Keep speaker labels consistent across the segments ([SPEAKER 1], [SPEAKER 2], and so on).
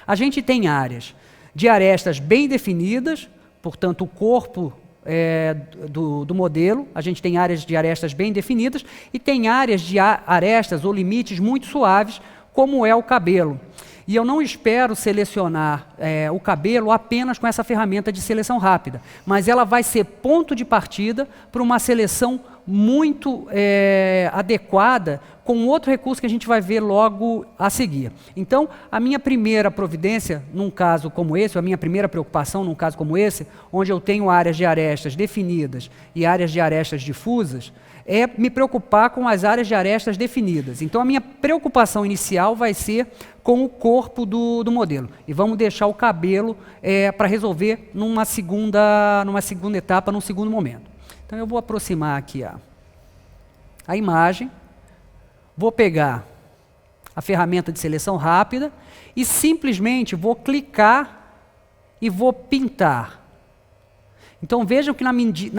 [SPEAKER 1] A gente tem áreas de arestas bem definidas, portanto, o corpo do modelo, a gente tem áreas de arestas bem definidas e tem áreas de arestas ou limites muito suaves, como é o cabelo. E eu não espero selecionar o cabelo apenas com essa ferramenta de seleção rápida, mas ela vai ser ponto de partida para uma seleção muito adequada com outro recurso que a gente vai ver logo a seguir. Então, a minha primeira providência, num caso como esse, a minha primeira preocupação num caso como esse, onde eu tenho áreas de arestas definidas e áreas de arestas difusas, é me preocupar com as áreas de arestas definidas. Então, a minha preocupação inicial vai ser com o corpo do modelo. E vamos deixar o cabelo para resolver numa segunda etapa, num segundo momento. Então, eu vou aproximar aqui a imagem, vou pegar a ferramenta de seleção rápida e simplesmente vou clicar e vou pintar. Então, vejam que na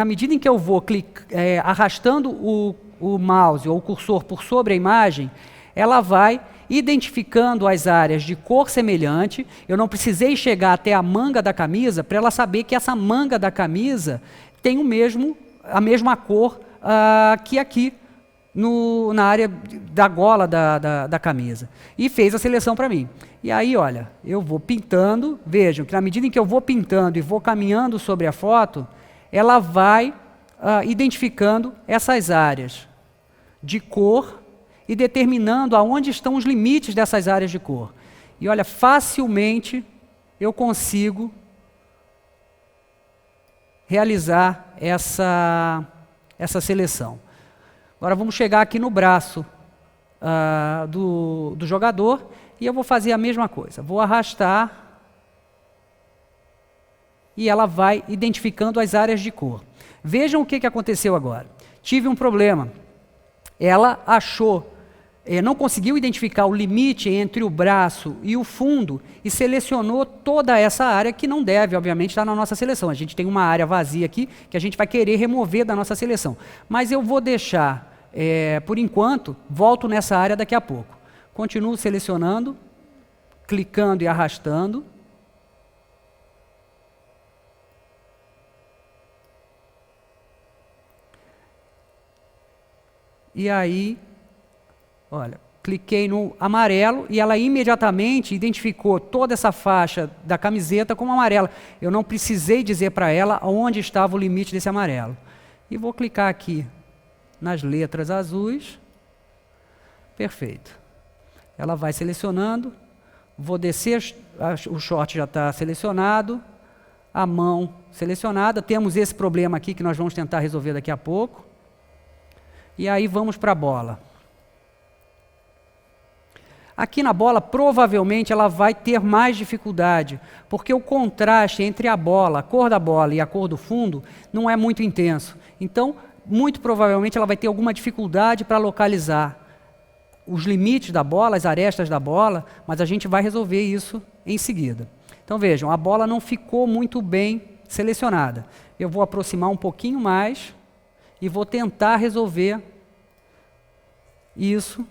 [SPEAKER 1] medida em que eu vou arrastando o mouse ou o cursor por sobre a imagem, ela vai identificando as áreas de cor semelhante. Eu não precisei chegar até a manga da camisa para ela saber que essa manga da camisa tem a mesma cor que aqui na área da gola da camisa. E fez a seleção para mim. E aí, olha, eu vou pintando, vejam que na medida em que eu vou pintando e vou caminhando sobre a foto, ela vai identificando essas áreas de cor e determinando aonde estão os limites dessas áreas de cor. E olha, facilmente eu consigo realizar essa seleção. Agora vamos chegar aqui no braço do jogador e eu vou fazer a mesma coisa. Vou arrastar e ela vai identificando as áreas de cor. Vejam o que aconteceu agora. Tive um problema. Ela achou, não conseguiu identificar o limite entre o braço e o fundo e selecionou toda essa área que não deve, obviamente, estar na nossa seleção. A gente tem uma área vazia aqui que a gente vai querer remover da nossa seleção. Mas eu vou deixar, por enquanto, volto nessa área daqui a pouco. Continuo selecionando, clicando e arrastando. E aí, olha, cliquei no amarelo e ela imediatamente identificou toda essa faixa da camiseta como amarela. Eu não precisei dizer para ela onde estava o limite desse amarelo. E vou clicar aqui nas letras azuis. Perfeito. Ela vai selecionando, vou descer, o short já está selecionado, a mão selecionada. Temos esse problema aqui que nós vamos tentar resolver daqui a pouco. E aí vamos para a bola. Aqui na bola, provavelmente, ela vai ter mais dificuldade, porque o contraste entre a bola, a cor da bola e a cor do fundo, não é muito intenso. Então, muito provavelmente, ela vai ter alguma dificuldade para localizar os limites da bola, as arestas da bola, mas a gente vai resolver isso em seguida. Então, vejam, a bola não ficou muito bem selecionada. Eu vou aproximar um pouquinho mais e vou tentar resolver isso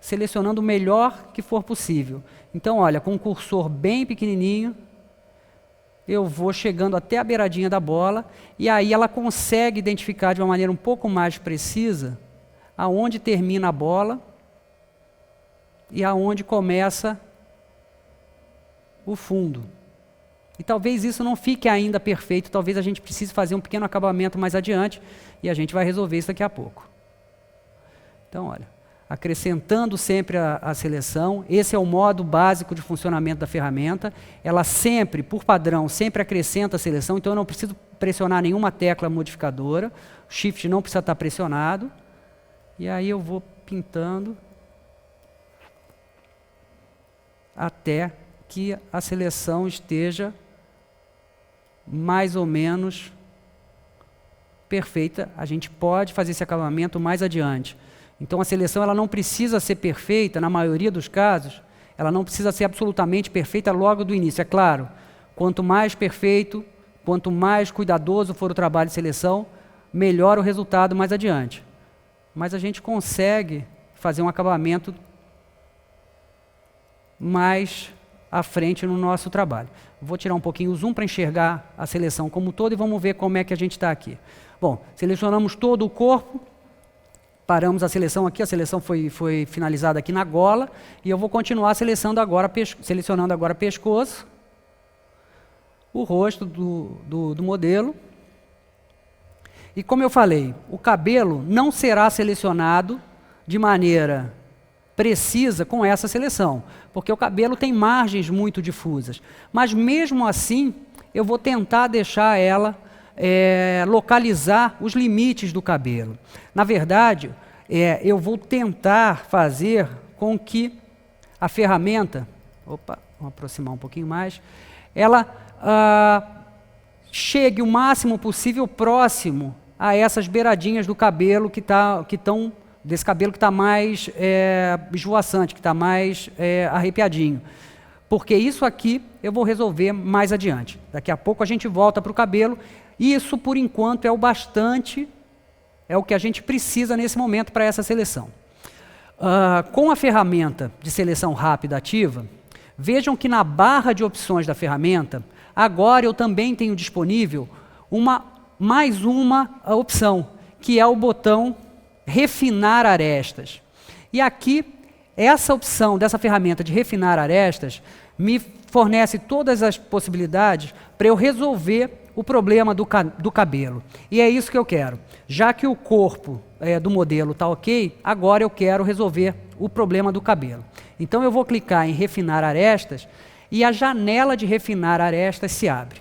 [SPEAKER 1] selecionando o melhor que for possível. Então, olha, com um cursor bem pequenininho, eu vou chegando até a beiradinha da bola, e aí ela consegue identificar de uma maneira um pouco mais precisa aonde termina a bola e aonde começa o fundo. E talvez isso não fique ainda perfeito, talvez a gente precise fazer um pequeno acabamento mais adiante, e a gente vai resolver isso daqui a pouco. Então, olha, acrescentando sempre a seleção, esse é o modo básico de funcionamento da ferramenta. Ela sempre, por padrão, sempre acrescenta a seleção, então eu não preciso pressionar nenhuma tecla modificadora, o Shift não precisa estar pressionado, e aí eu vou pintando até que a seleção esteja mais ou menos perfeita. A gente pode fazer esse acabamento mais adiante. Então, a seleção ela não precisa ser perfeita, na maioria dos casos, ela não precisa ser absolutamente perfeita logo do início. É claro, quanto mais perfeito, quanto mais cuidadoso for o trabalho de seleção, melhor o resultado mais adiante. Mas a gente consegue fazer um acabamento mais à frente no nosso trabalho. Vou tirar um pouquinho o zoom para enxergar a seleção como um todo e vamos ver como é que a gente está aqui. Bom, selecionamos todo o corpo, paramos a seleção aqui, a seleção foi finalizada aqui na gola, e eu vou continuar selecionando agora pescoço, o rosto do modelo. E como eu falei, o cabelo não será selecionado de maneira precisa com essa seleção, porque o cabelo tem margens muito difusas. Mas mesmo assim, eu vou tentar deixar ela localizar os limites do cabelo. Na verdade, eu vou tentar fazer com que a ferramenta, vamos aproximar um pouquinho mais, ela chegue o máximo possível próximo a essas beiradinhas do cabelo desse cabelo que está mais esvoaçante, que está mais arrepiadinho. Porque isso aqui eu vou resolver mais adiante. Daqui a pouco a gente volta para o cabelo. Isso, por enquanto, é o bastante, é o que a gente precisa nesse momento para essa seleção. Com a ferramenta de seleção rápida ativa, vejam que na barra de opções da ferramenta, agora eu também tenho disponível mais uma opção, que é o botão Refinar Arestas. E aqui, essa opção dessa ferramenta de refinar arestas me fornece todas as possibilidades para eu resolver o problema do cabelo. E é isso que eu quero. Já que o corpo do modelo está ok, agora eu quero resolver o problema do cabelo. Então eu vou clicar em Refinar Arestas e a janela de Refinar Arestas se abre.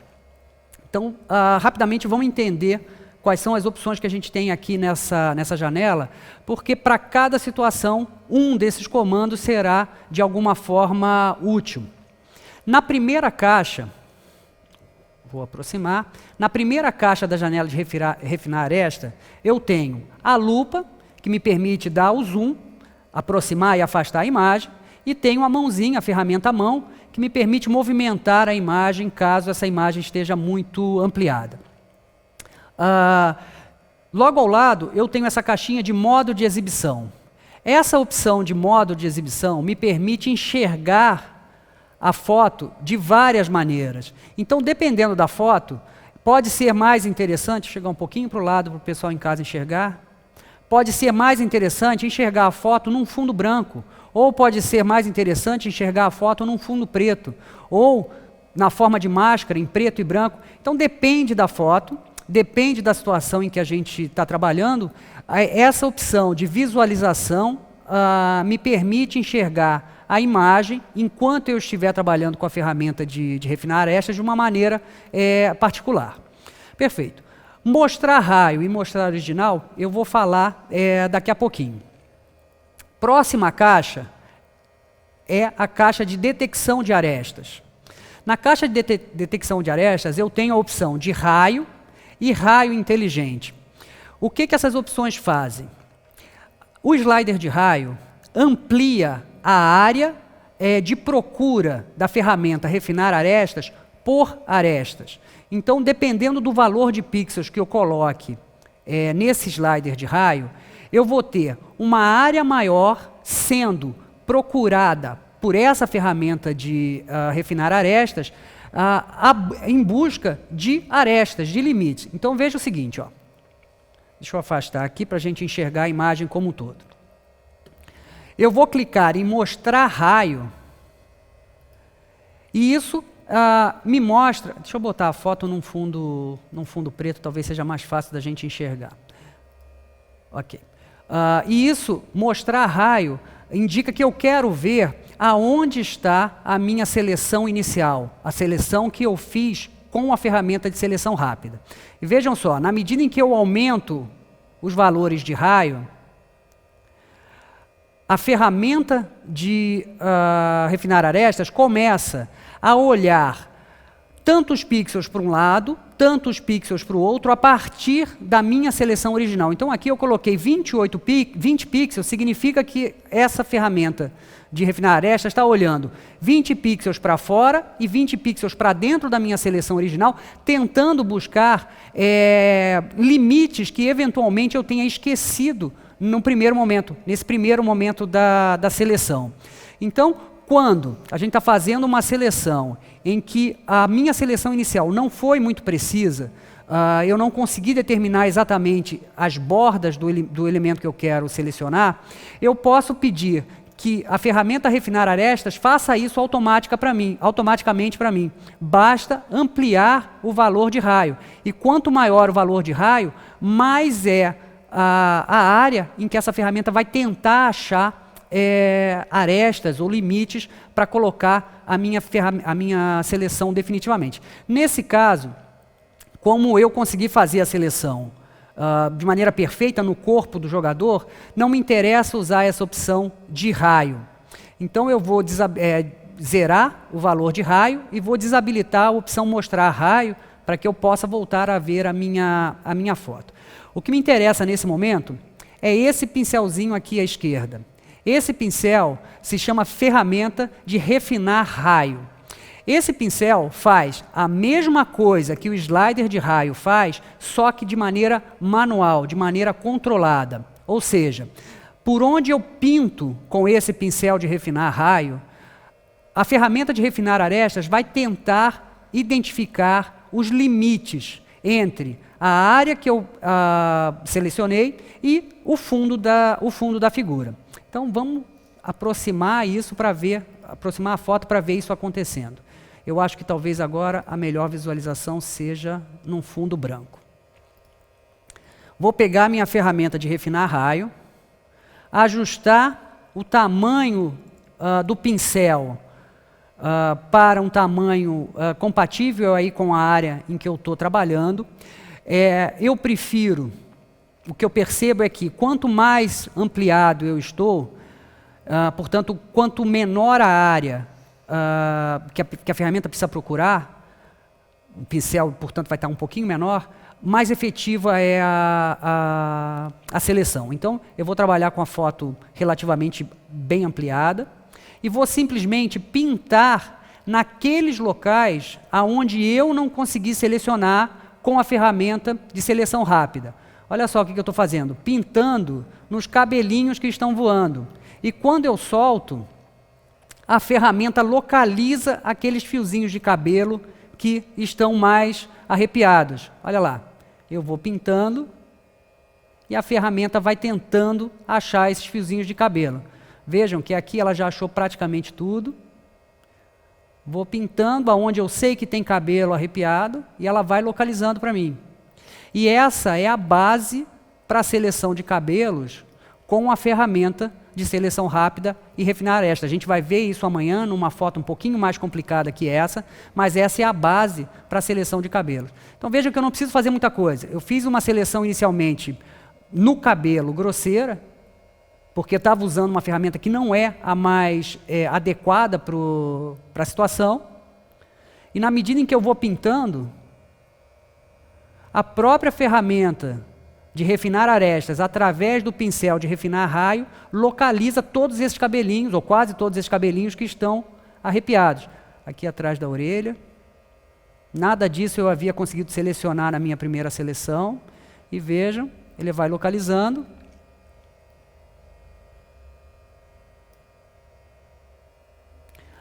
[SPEAKER 1] Então, rapidamente vamos entender quais são as opções que a gente tem aqui nessa janela, porque para cada situação, um desses comandos será, de alguma forma, útil. Na primeira caixa, vou aproximar, na primeira caixa da janela de refinar aresta, eu tenho a lupa, que me permite dar o zoom, aproximar e afastar a imagem, e tenho a mãozinha, a ferramenta mão, que me permite movimentar a imagem caso essa imagem esteja muito ampliada. Logo ao lado, eu tenho essa caixinha de modo de exibição. Essa opção de modo de exibição me permite enxergar a foto de várias maneiras. Então, dependendo da foto, pode ser mais interessante, chegar um pouquinho para o lado para o pessoal em casa enxergar, pode ser mais interessante enxergar a foto num fundo branco, ou pode ser mais interessante enxergar a foto num fundo preto, ou na forma de máscara, em preto e branco. Então, depende da foto. Depende da situação em que a gente está trabalhando, essa opção de visualização me permite enxergar a imagem enquanto eu estiver trabalhando com a ferramenta de refinar arestas de uma maneira particular. Perfeito. Mostrar raio e mostrar original, eu vou falar daqui a pouquinho. Próxima caixa é a caixa de detecção de arestas. Na caixa de detecção de arestas, eu tenho a opção de raio e raio inteligente. O que essas opções fazem? O slider de raio amplia a área de procura da ferramenta Refinar Arestas por arestas. Então, dependendo do valor de pixels que eu coloque nesse slider de raio, eu vou ter uma área maior sendo procurada por essa ferramenta de refinar arestas em busca de arestas, de limites. Então veja o seguinte, deixa eu afastar aqui para a gente enxergar a imagem como um todo. Eu vou clicar em mostrar raio e isso me mostra, deixa eu botar a foto num fundo preto, talvez seja mais fácil da gente enxergar. Ok. E isso, mostrar raio, indica que eu quero ver aonde está a minha seleção inicial, a seleção que eu fiz com a ferramenta de seleção rápida. E vejam só, na medida em que eu aumento os valores de raio, a ferramenta de refinar arestas começa a olhar tantos pixels para um lado, tantos pixels para o outro, a partir da minha seleção original. Então aqui eu coloquei 20 pixels, significa que essa ferramenta de refinar arestas está olhando 20 pixels para fora e 20 pixels para dentro da minha seleção original, tentando buscar limites que eventualmente eu tenha esquecido no primeiro momento, nesse primeiro momento da seleção. Então, Quando a gente está fazendo uma seleção em que a minha seleção inicial não foi muito precisa, eu não consegui determinar exatamente as bordas do elemento que eu quero selecionar, eu posso pedir que a ferramenta Refinar Arestas faça isso automaticamente para mim. Basta ampliar o valor de raio. E quanto maior o valor de raio, mais é a área em que essa ferramenta vai tentar achar arestas ou limites para colocar a minha seleção definitivamente. Nesse caso, como eu consegui fazer a seleção de maneira perfeita no corpo do jogador, não me interessa usar essa opção de raio. Então eu vou zerar o valor de raio e vou desabilitar a opção mostrar raio para que eu possa voltar a ver a minha foto. O que me interessa nesse momento é esse pincelzinho aqui à esquerda. Esse pincel se chama ferramenta de refinar raio. Esse pincel faz a mesma coisa que o slider de raio faz, só que de maneira manual, de maneira controlada. Ou seja, por onde eu pinto com esse pincel de refinar raio, a ferramenta de refinar arestas vai tentar identificar os limites entre a área que eu selecionei e o fundo da figura. Então vamos aproximar a foto para ver isso acontecendo. Eu acho que talvez agora a melhor visualização seja num fundo branco. Vou pegar minha ferramenta de refinar raio, ajustar o tamanho do pincel para um tamanho compatível aí com a área em que eu estou trabalhando. Eu prefiro, o que eu percebo é que quanto mais ampliado eu estou, portanto, quanto menor a área que a ferramenta precisa procurar, o pincel, portanto, vai estar um pouquinho menor, mais efetiva é a seleção. Então, eu vou trabalhar com a foto relativamente bem ampliada e vou simplesmente pintar naqueles locais aonde eu não consegui selecionar com a ferramenta de seleção rápida. Olha só o que eu estou fazendo, pintando nos cabelinhos que estão voando. E quando eu solto, a ferramenta localiza aqueles fiozinhos de cabelo que estão mais arrepiados. Olha lá, eu vou pintando e a ferramenta vai tentando achar esses fiozinhos de cabelo. Vejam que aqui ela já achou praticamente tudo. Vou pintando aonde eu sei que tem cabelo arrepiado e ela vai localizando para mim. E essa é a base para a seleção de cabelos com a ferramenta de seleção rápida e refinar arestas. A gente vai ver isso amanhã numa foto um pouquinho mais complicada que essa, mas essa é a base para a seleção de cabelos. Então vejam que eu não preciso fazer muita coisa. Eu fiz uma seleção inicialmente no cabelo grosseira, porque estava usando uma ferramenta que não é a mais adequada para a situação. E na medida em que eu vou pintando, a própria ferramenta de refinar arestas, através do pincel de refinar raio, localiza todos esses cabelinhos, ou quase todos esses cabelinhos que estão arrepiados. Aqui atrás da orelha. Nada disso eu havia conseguido selecionar na minha primeira seleção. E vejam, ele vai localizando.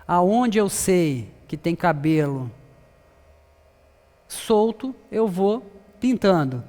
[SPEAKER 1] Aonde eu sei que tem cabelo solto, eu vou pintando.